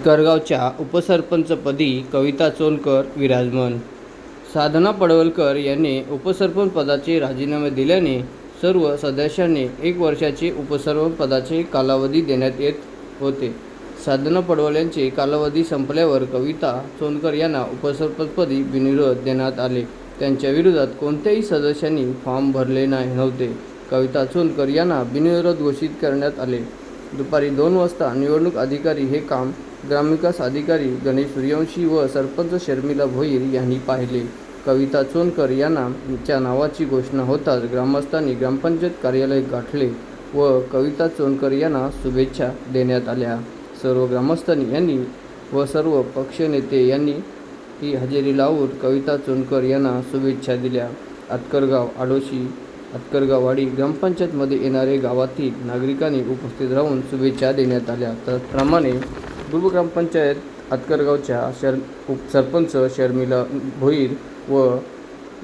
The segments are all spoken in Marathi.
आतकरगावच्या उपसरपंचपदी कविता चोनकर विराजमान. साधना पडवलकर यांनी उपसरपंच पदाचे राजीनामे दिल्याने सर्व सदस्यांनी 1 वर्षाचे उपसरपंच पदाचे कालावधी देण्यात येत होते. साधना पडवल यांचे कालावधी संपल्यावर कविता चोनकर यांना उपसरपंचपदी बिनविरोध देण्यात आले. त्यांच्या विरोधात कोणत्याही सदस्यांनी फॉर्म भरले नव्हते. कविता चोनकर यांना बिनविरोध घोषित करण्यात आले. दुपारी 2 वाजता निवडणूक अधिकारी हे काम ग्रामविकास अधिकारी गणेश सूर्यवंशी व सरपंच शर्मिला भोईर यांनी पाहिले. कविता चोनकर यांच्या नावाची घोषणा होताच ग्रामस्थांनी ग्रामपंचायत कार्यालय गाठले व कविता चोनकर यांना शुभेच्छा देण्यात आल्या. सर्व ग्रामस्थांनी यांनी व सर्व पक्षनेते यांनी ही हजेरी लावून कविता चोनकर यांना शुभेच्छा दिल्या. आतकरगाव, आडोशी, आतकरगाववाडी ग्रामपंचायतमध्ये येणारे गावातील नागरिकांनी उपस्थित राहून शुभेच्छा देण्यात आल्या. त्याचप्रमाणे पूर्व ग्रामपंचायत आतकरगावच्या सरपंच शर्मिला भोईर व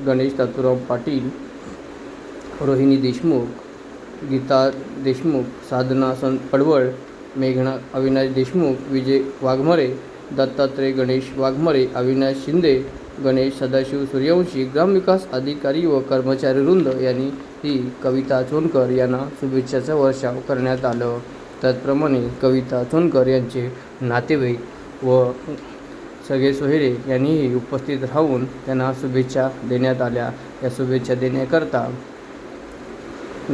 गणेश तातूराव पाटील, रोहिणी देशमुख, गीता देशमुख, साधना पडवळ, मेघना अविनाश देशमुख, विजय वाघमारे, दत्तात्रय गणेश वाघमारे, अविनाश शिंदे, गणेश सदाशिव सूर्यवंशी, ग्रामविकास अधिकारी व कर्मचारी वृंद यांनी ही कविता चोनकर यांना शुभेच्छाचा वर्षाव करण्यात आलं. त्याचप्रमाणे कविता चोनकर यांचे नातेवाईक व सगळे सोयरे यांनीही उपस्थित राहून त्यांना शुभेच्छा देण्यात आल्या. या शुभेच्छा देण्याकरता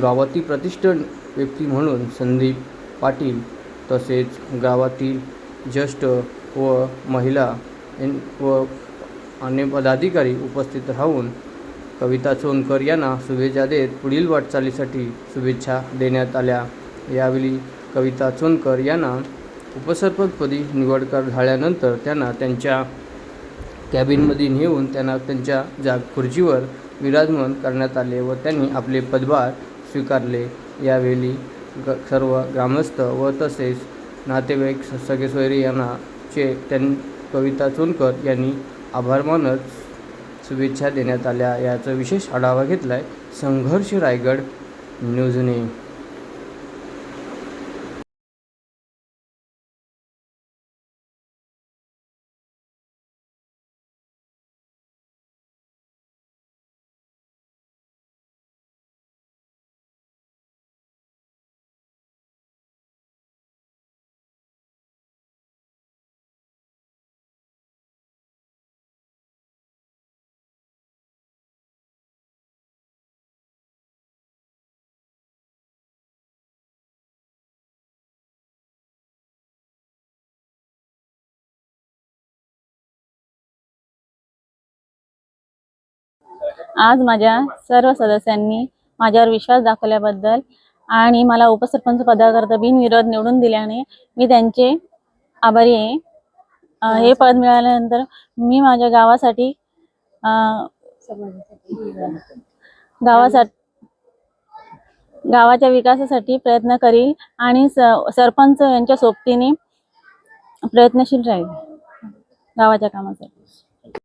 गावातील प्रतिष्ठित व्यक्ती म्हणून संदीप पाटील तसेच गावातील ज्येष्ठ व महिला व अन्य पदाधिकारी उपस्थित राहून कविता चोनकर यांना शुभेच्छा देत पुढील वाटचालीसाठी शुभेच्छा देण्यात आल्या. यावेळी कविता चोनकर यांना उपसरपंचपदी निवड झाल्यानंतर त्यांना त्यांच्या कॅबिनमध्ये नेऊन त्यांना त्यांच्या खुर्चीवर विराजमान करण्यात आले व त्यांनी आपले पदभार स्वीकारले. यावेळी सर्व ग्रामस्थ व तसेच नातेवाईक सगळे सोयरे कविता चोनकर यांनी आभार मानत शुभेच्छा देण्यात आल्या. याचा विशेष आढावा घेतला आहे संघर्ष रायगड न्यूजने. आज माझ्या सर्व सदस्यांनी माझ्यावर विश्वास दाखवल्याबद्दल आणि मला उपसरपंच पदाकरता बिनविरोध निवडून दिल्याने मी त्यांचे आभारी आहे. हे पद मिळाल्यानंतर मी माझ्या गावाच्या विकासासाठी प्रयत्न करील आणि सरपंच यांच्या सोबतीने प्रयत्नशील राहील गावाच्या कामासाठी.